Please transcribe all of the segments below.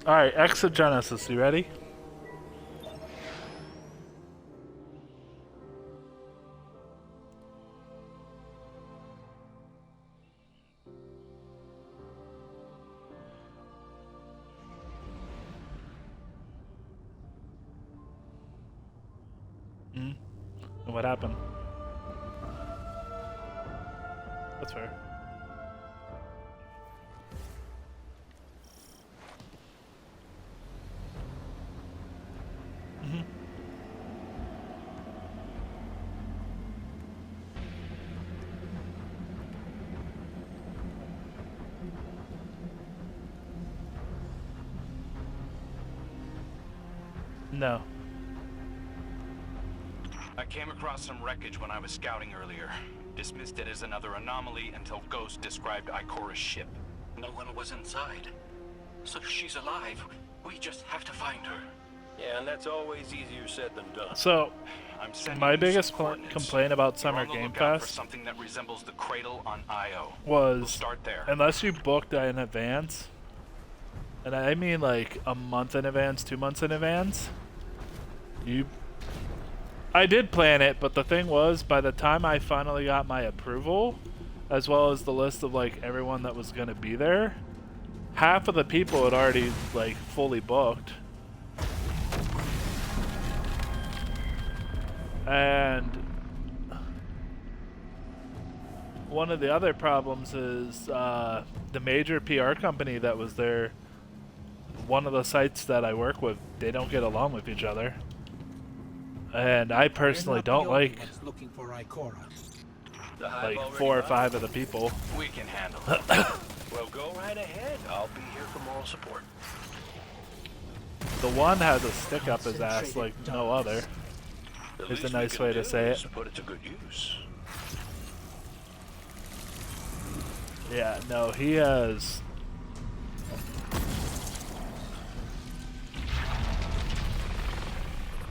Alright, Exegesis, you ready? And what happened? That's fair. No. I came across some wreckage when I was scouting earlier. Dismissed it as another anomaly until Ghost described Ikora's ship. No one was inside. So she's alive. We just have to find her. Yeah, and that's always easier said than done. So, I'm sending my you biggest some coordinates. complaint about You're Summer on the Game lookout for Fest something that resembles the cradle on Io. was, We'll start there. unless you booked in advance, and I mean like a month in advance, 2 months in advance, I did plan it, but the thing was, by the time I finally got my approval, as well as the list of like everyone that was gonna be there, half of the people had already like fully booked. And one of the other problems is the major PR company that was there, one of the sites that I work with, they don't get along with each other. And I personally don't like looking for Ikora. like 4 or 5 of the people. We can handle it. Well, go right ahead. I'll be here for moral support. The one has a stick up his ass like no other. The Is a least nice we can way to do say is it. put it to good use. Yeah, no, he has.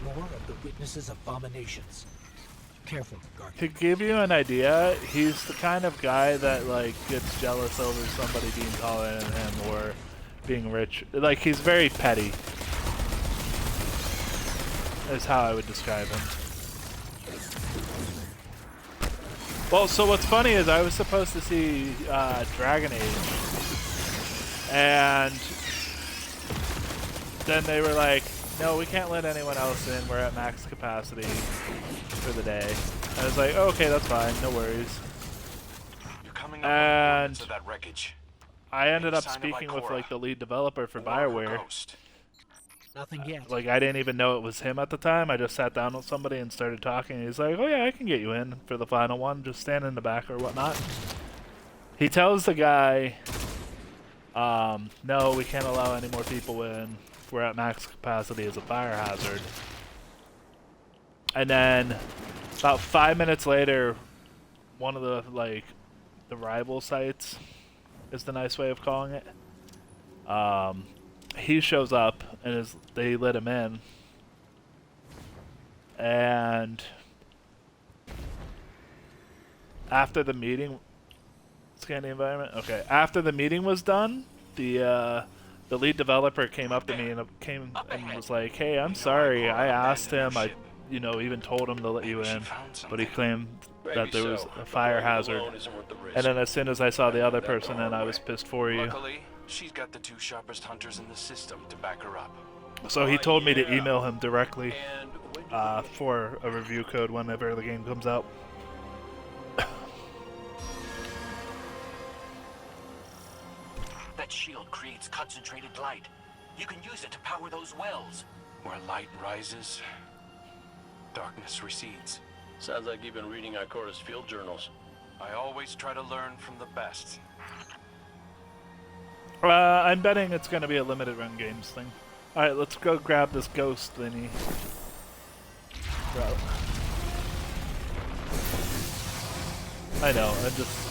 More of the witness's abominations. Careful, Garth. To give you an idea, he's the kind of guy that like gets jealous over somebody being taller than him or being rich. Like he's very petty. Is how I would describe him. Well, so what's funny is I was supposed to see Dragon Age, and then they were like, no, we can't let anyone else in. We're at max capacity for the day. I was like, oh, okay, that's fine. No worries. You're coming up And to that wreckage. I ended Any up sign of speaking with Ikora? like the lead developer for Or her BioWare. ghost? Nothing yet. Like I didn't even know it was him at the time. I just sat down with somebody and started talking. He's like, "Oh yeah, I can get you in for the final one. Just stand in the back or whatnot." He tells the guy, "No, we can't allow any more people in. We're at max capacity as a fire hazard." And then, about 5 minutes later, one of the the rival sites is the nice way of calling it. He shows up and they let him in, and after the meeting, scan the environment. Okay, after the meeting was done, the lead developer came up to me and was like, "Hey, I'm sorry. I asked him. I, even told him to let you in, but he claimed that there was a fire hazard." And then as soon as I saw the other person in, I was pissed for you. Luckily, she's got the 2 sharpest hunters in the system to back her up. So he told me to email him directly for a review code whenever the game comes out. That shield creates concentrated light. You can use it to power those wells. Where light rises, darkness recedes. Sounds like you've been reading Ikora's field journals. I always try to learn from the best. I'm betting it's going to be a limited run games thing. Alright, let's go grab this ghost thingy. Bro. I know, I just...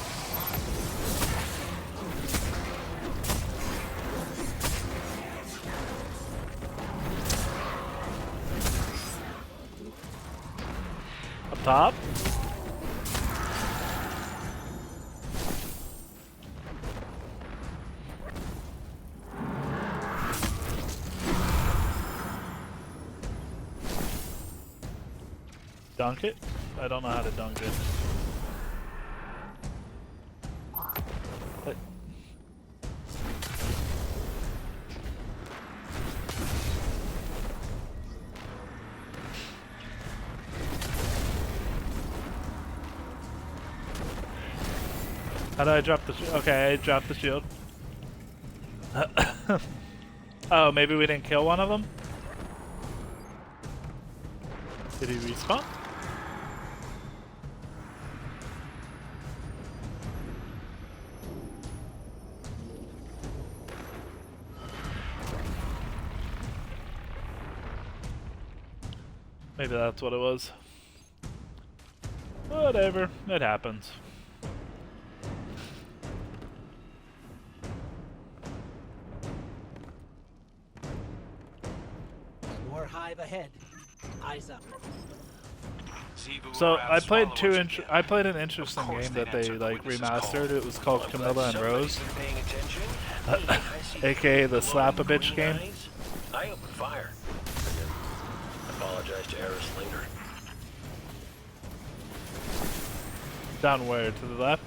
Up top? Dunk it? I don't know how to dunk it. But- How do I drop the shield? Okay, I dropped the shield. Oh, maybe we didn't kill one of them? Did he respawn? Maybe that's what it was. Whatever, it happens. More hive ahead. Eyes up. Zivu So Rav I played swallowers again. I played an interesting Of course game they'd that they answer the like witness's call. remastered. It was called I'm glad Camilla and somebody's Rose, been paying attention. I see aka the glowing slap a bitch green game. eyes. I opened fire. And then apologize to Eris later. Down where? To the left?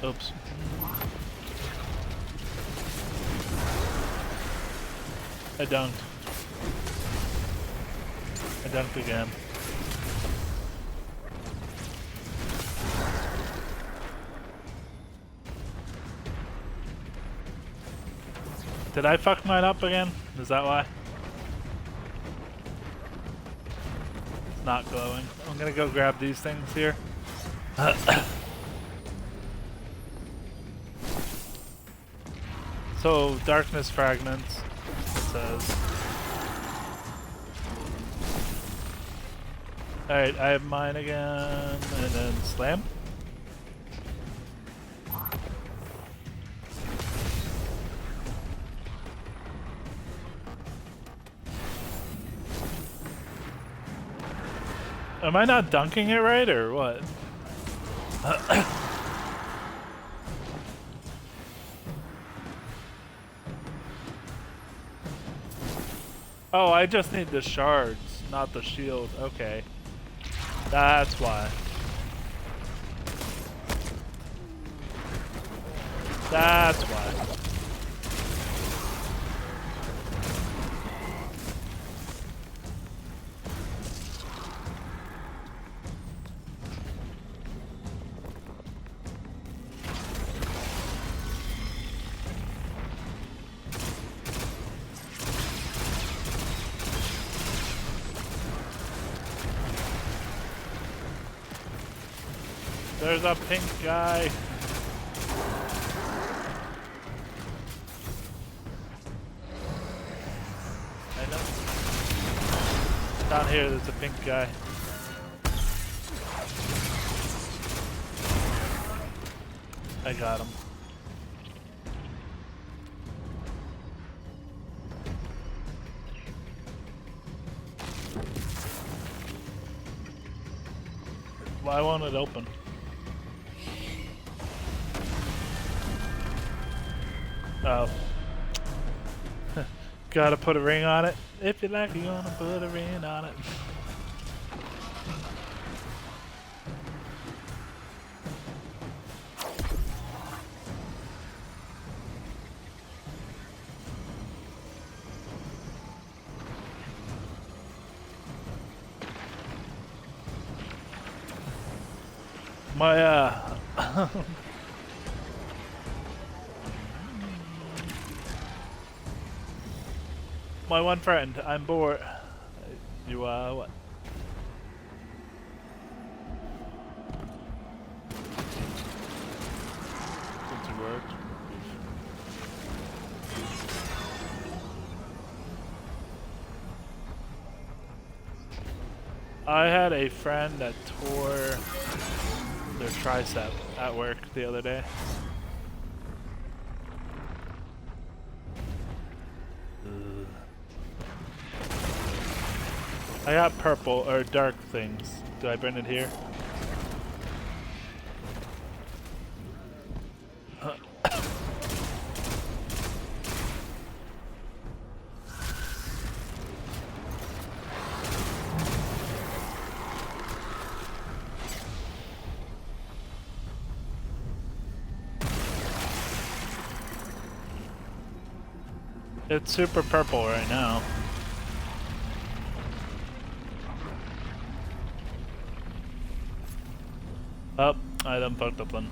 Oops. I dunked. I dunked again. Did I fuck mine up again? Is that why? It's not glowing. I'm gonna go grab these things here. So, darkness fragments, it says. Alright, I have mine again, and then slam. Am I not dunking it right, or what? Oh, I just need the shards, not the shield. Okay. That's why. That's why. There's a pink guy. I know. Down here, there's a pink guy. I got him. Why won't it open? Oh. Gotta put a ring on it. If you like, you're gonna put a ring on it. My, my one friend, I'm bored. You, what? Since it worked. I had a friend that tore their tricep at work the other day. I got purple or dark things. Do I burn it here? It's super purple right now. Oh, I done fucked up then.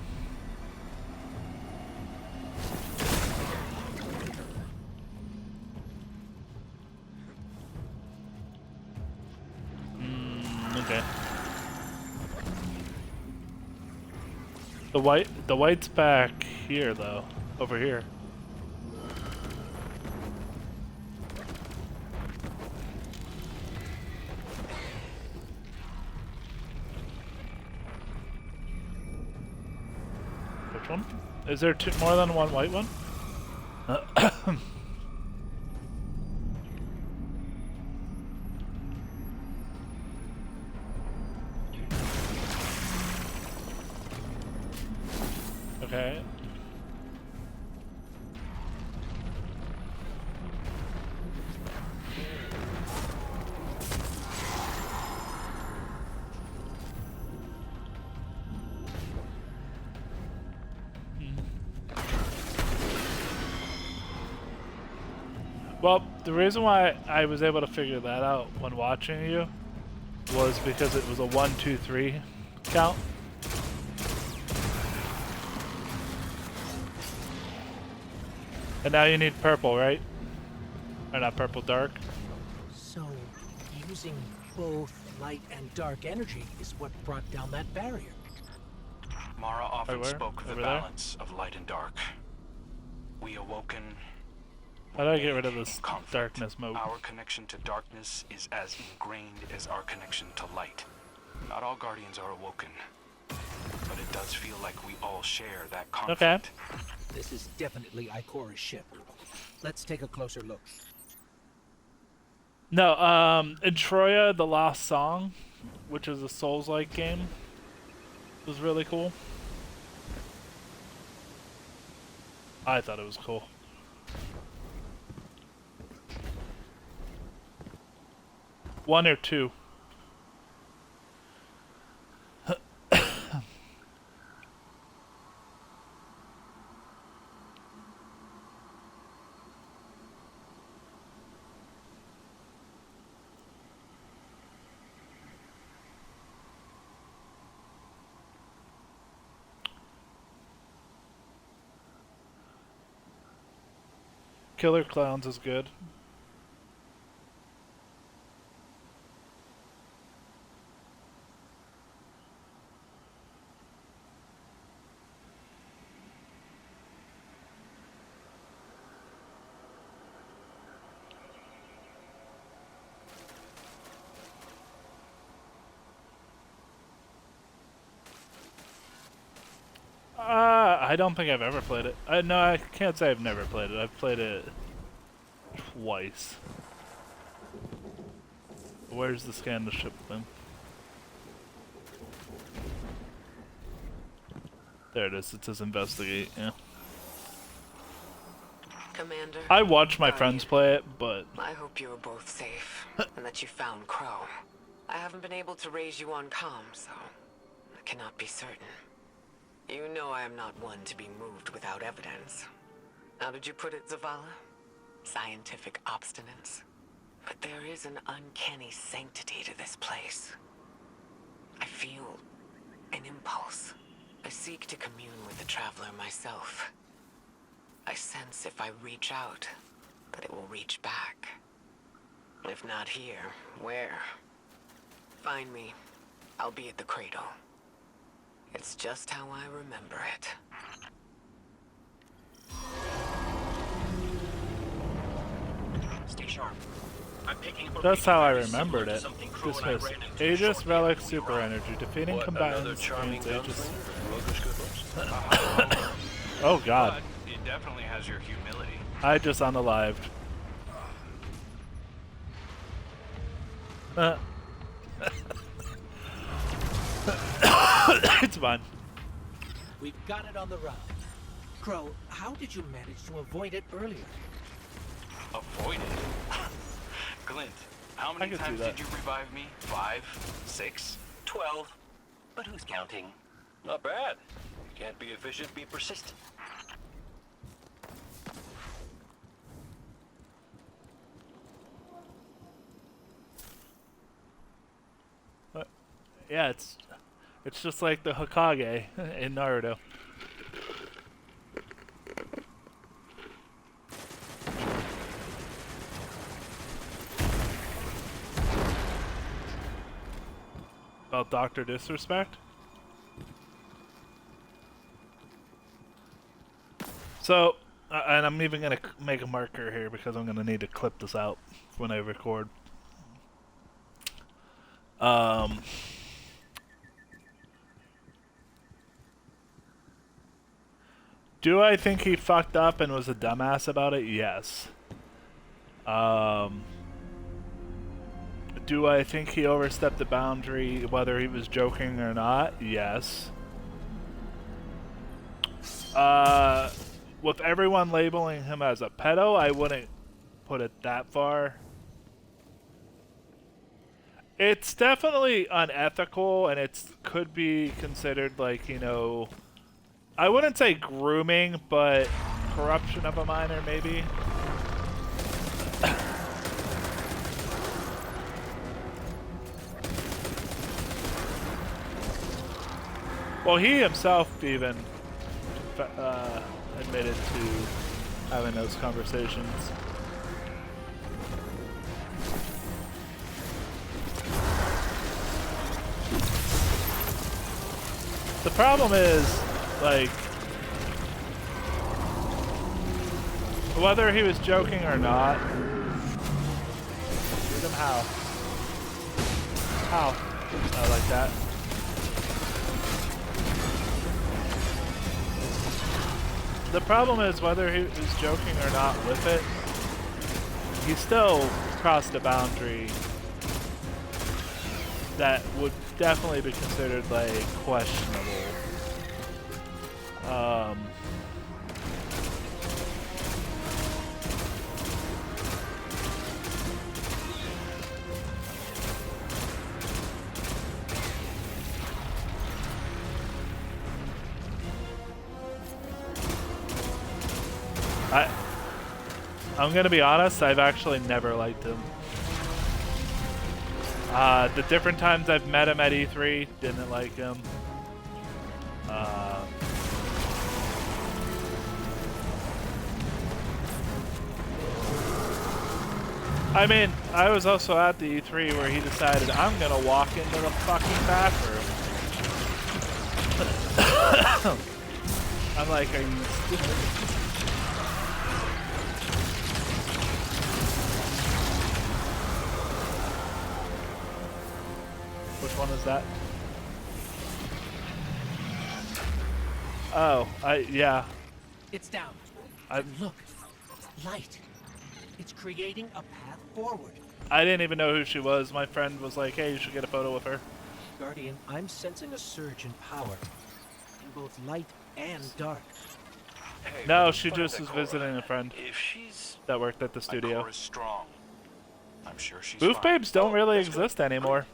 Okay. The white's back here though. Over here. Which one? Is there more than one white one? Okay. Well, the reason why I was able to figure that out when watching you was because it was a 1, 2, 3 count. And now you need purple, right? Or not purple, dark. So, using both light and dark energy is what brought down that barrier. Mara often where? spoke of the Over there? balance of light and dark. We awoken. How do I get rid of made this conflict. darkness mode? Our connection to darkness is as ingrained as our connection to light. Not all guardians are awoken, but it does feel like we all share that conflict. Okay. This is definitely Ikora's ship. Let's take a closer look. No, in Troya, the Lost Song, which is a Souls-like game, was really cool. I thought it was cool. One or two. Killer Clowns is good. I don't think I've ever played it. No, I can't say I've never played it. I've played it twice. Where's the scan the ship thing? There it is. It says investigate. Yeah. Commander. I watch my how are friends you? play it, but I hope you are both safe and that you found Crow. I haven't been able to raise you on comm, so I cannot be certain. You know I am not one to be moved without evidence. How did you put it, Zavala? Scientific obstinance. But there is an uncanny sanctity to this place. I feel an impulse. I seek to commune with the Traveler myself. I sense if I reach out, that it will reach back. If not here, where? Find me. I'll be at the cradle. It's just how I remember it. Stay sharp. I'm picking up a that's how I reading very remembered similar to it. something Crow and I Dismiss. ran into Aegis, shortly Relic, after we Super arrived. Energy. Defeating What, another combatants charming gains Aegis. gunslinger from Roguish Goodness? Oh god. But it definitely has your humility. I just unalived. It's fine. We've got it on the run. Crow, how did you manage to avoid it earlier? Avoid it. Glint, how I many could see times that. did you revive me? 5? 6? 12. But who's counting? Not bad. Can't be efficient, be persistent. Yeah, it's just like the Hokage in Naruto. About Dr. Disrespect? So, and I'm even going to make a marker here because I'm going to need to clip this out when I record. Do I think he fucked up and was a dumbass about it? Yes. Do I think he overstepped the boundary, whether he was joking or not? Yes. With everyone labeling him as a pedo, I wouldn't put it that far. It's definitely unethical, and it could be considered like, you know, I wouldn't say grooming, but corruption of a minor, maybe. Well, he himself even admitted to having those conversations. The problem is, like, whether he was joking or not. Shoot him how? How? I like that. The problem is whether he was joking or not with it, he still crossed a boundary that would definitely be considered like questionable. I'm gonna be honest, I've actually never liked him. The different times I've met him at E3, didn't like him. I mean, I was also at the E3 where he decided, I'm gonna walk into the fucking bathroom. I'm like, are you stupid? Which one is that? Oh, yeah. It's down. Look, light. It's creating a path forward. I didn't even know who she was. My friend was like, hey, you should get a photo with her. Guardian, I'm sensing a surge in power. In both light and dark. Hey, No, she find just was Ikora. visiting a friend If she's that worked at the studio. Ikora's strong. I'm sure she's Booth fine. babes don't really that's good. exist anymore.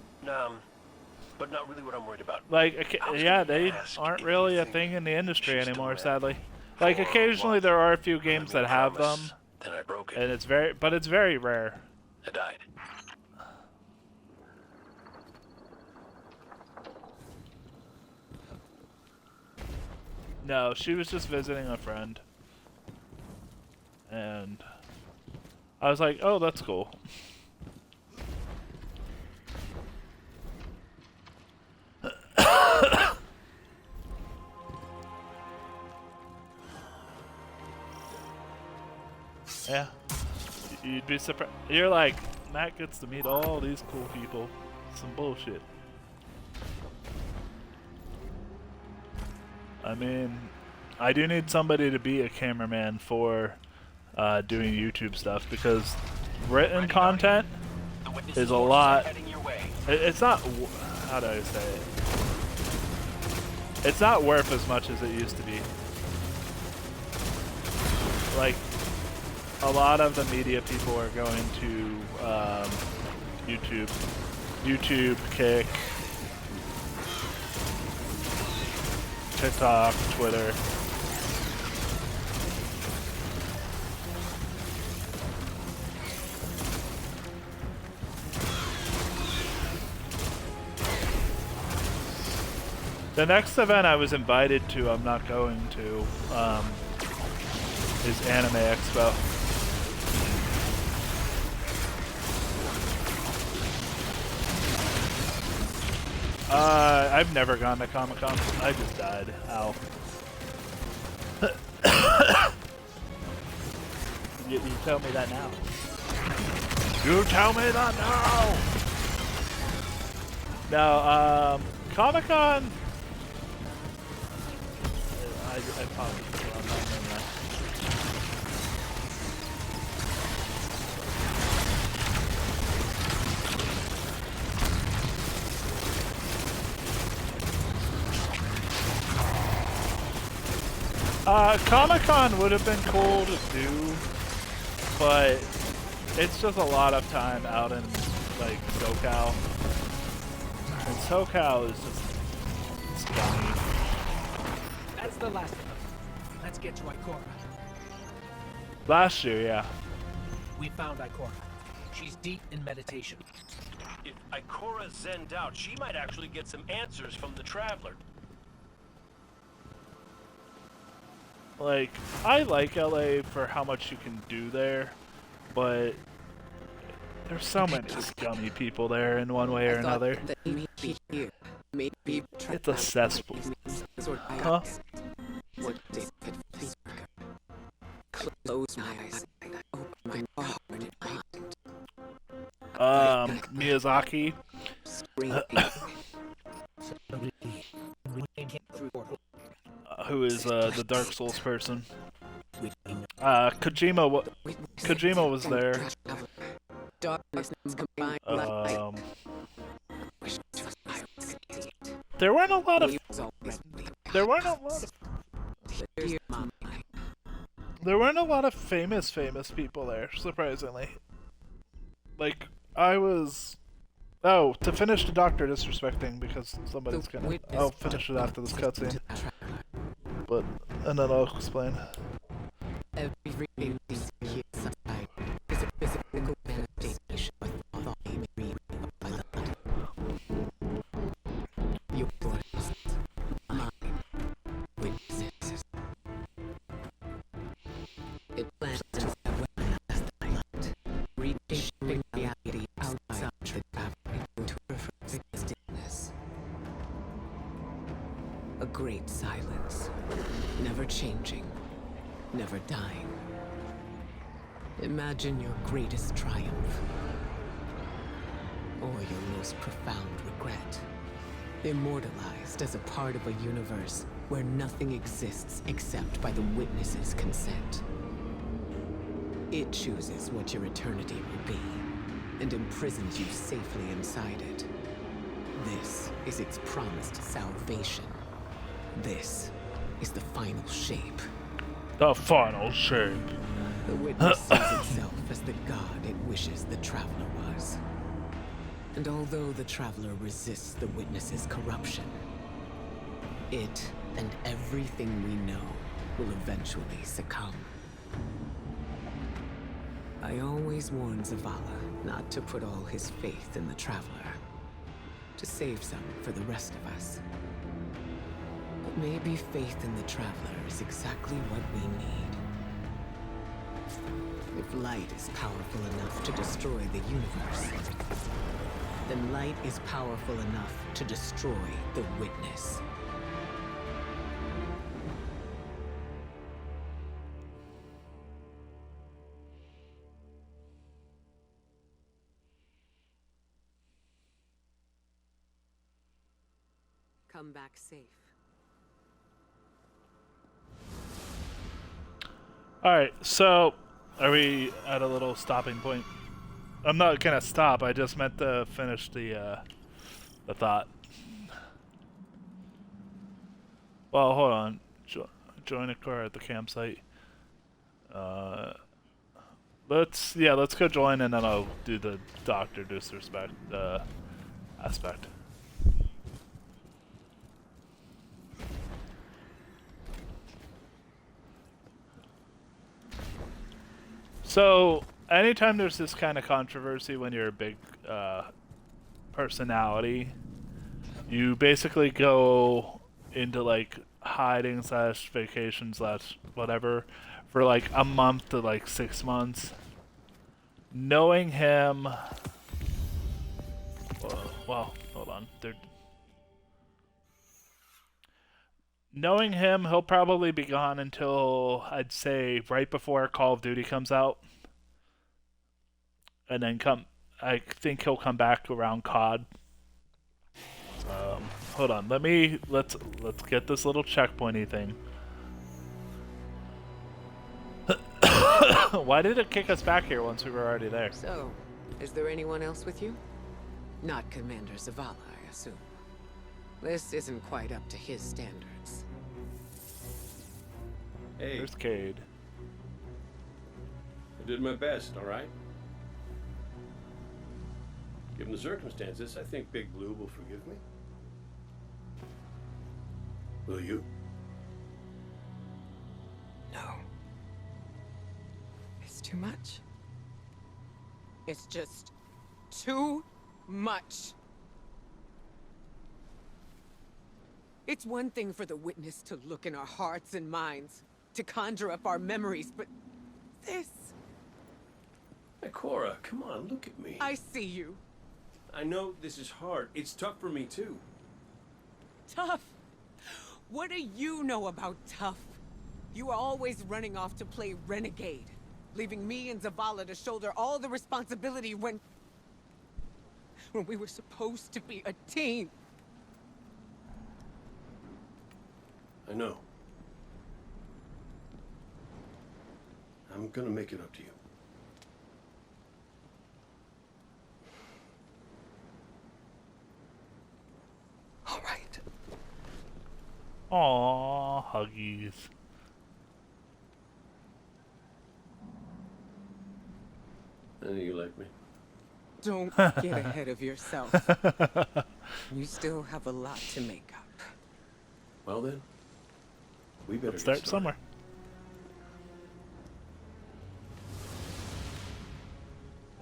But not really what I'm worried about. Like, I was yeah, gonna they ask aren't if really you a think thing in the industry she's anymore, still sadly. Like, Or occasionally what? there are a few I games mean, that have promise. them, Then I broke it. and it's very rare. I died. No, she was just visiting a friend. And I was like, oh, that's cool. Yeah. You'd be surprised. You're like, Matt gets to meet all these cool people. Some bullshit. I mean, I do need somebody to be a cameraman for doing YouTube stuff, because written content The witness is a forces are lot. heading your way. It's not. How do I say it? It's not worth as much as it used to be. Like, a lot of the media people are going to YouTube, Kick, TikTok, Twitter. The next event I was invited to, I'm not going to, is Anime Expo. I've never gone to Comic-Con. I just died. Ow. You tell me that now. You tell me that now! No, Comic-Con... I probably I'm not doing that. Comic-Con would have been cool to do, but it's just a lot of time out in, like, SoCal. And SoCal is just scummy. That's the last of them. Let's get to Ikora. Last year, yeah. We found Ikora. She's deep in meditation. If Ikora zenned out, she might actually get some answers from the Traveler. Like, I like LA for how much you can do there, but there's so many scummy people there in one way or another. It's a cesspool. Huh? Miyazaki. Who is the Dark Souls person? Kojima was there. There weren't a lot of famous people there, surprisingly. Like, I was... Oh, to finish the Doctor disrespecting, because somebody's gonna... I'll finish it after this cutscene. But, and then I'll explain. A great silence, never changing, never dying. Imagine your greatest triumph, or your most profound regret. Immortalized as a part of a universe where nothing exists except by the witness's consent. It chooses what your eternity will be, and imprisons you safely inside it. This is its promised salvation. This is the final shape. The final shape. The witness sees itself as the god it wishes the Traveler was. And although the Traveler resists the witness's corruption, it and everything we know will eventually succumb. I always warn Zavala not to put all his faith in the Traveler, to save some for the rest of us. But maybe faith in the Traveler is exactly what we need. If light is powerful enough to destroy the universe, then light is powerful enough to destroy the witness. Come back safe. Alright, so are we at a little stopping point? I'm not gonna stop, I just meant to finish the thought. Well, hold on. Join a car at the campsite. Let's go join and then I'll do the Doctor disrespect aspect. So, anytime there's this kind of controversy when you're a big personality, you basically go into like hiding slash vacation slash whatever for like a month to like 6 months. Knowing him, well, hold on. Knowing him, he'll probably be gone until I'd say right before Call of Duty comes out, and then I think he'll come back around COD. Hold on. Let's get this little checkpointy thing. Why did it kick us back here once we were already there? So, is there anyone else with you? Not Commander Zavala, I assume. This isn't quite up to his standards. Hey, There's Cade. I did my best, all right? Given the circumstances, I think Big Blue will forgive me. Will you? No. It's too much. It's just too much. It's one thing for the witness to look in our hearts and minds, to conjure up our memories, but this... Hey, Cora, come on, look at me. I see you. I know this is hard. It's tough for me, too. Tough? What do you know about tough? You are always running off to play renegade, leaving me and Zavala to shoulder all the responsibility when we were supposed to be a team. I know. I'm gonna make it up to you. All right. Aww, huggies. I know you like me. Don't get ahead of yourself. You still have a lot to make up. Well then, we better Let's get start started. somewhere.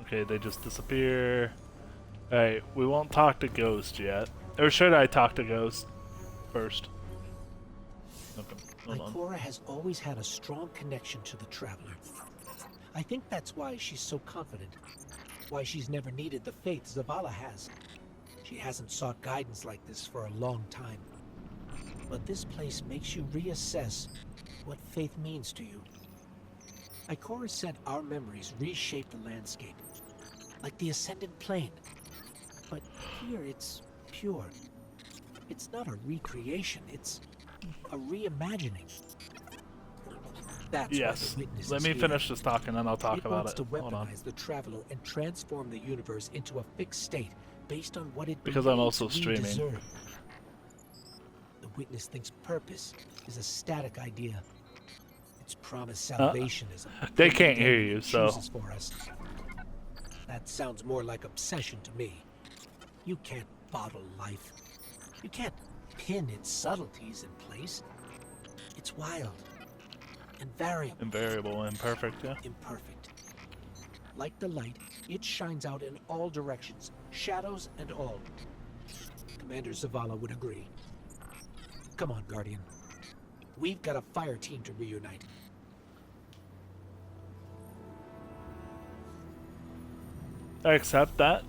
Okay, they just disappear. Alright, we won't talk to Ghost yet. Or should I talk to Ghost first? Okay, hold on. Ikora has always had a strong connection to the Traveler. I think that's why she's so confident. Why she's never needed the faith Zavala has. She hasn't sought guidance like this for a long time. But this place makes you reassess what faith means to you. Ikora said our memories reshape the landscape, like the ascendant plane. But here it's pure. It's not a recreation, it's a reimagining. That's why Yes. the witness Let is me here. finish this talk and then I'll talk It about wants it. to Hold on. weaponize the Traveler and transform the universe into a fixed state based on what it Because I'm believes also we streaming. deserve. The witness thinks purpose is a static idea. Its promised salvation is a They thing can't the hear enemy you, so- chooses for us. That sounds more like obsession to me. You can't bottle life. You can't pin its subtleties in place. It's wild and variable. Invariable, imperfect, yeah. Imperfect. Like the light, it shines out in all directions, shadows and all. Commander Zavala would agree. Come on, Guardian. We've got a fire team to reunite. I accept that.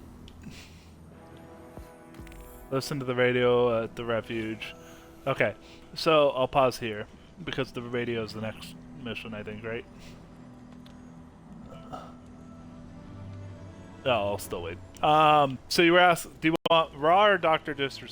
Listen to the radio at the refuge. Okay, so I'll pause here because the radio is the next mission, I think, right? Oh, I'll still wait. So you were asked, do you want Raw or Dr. Disrespect?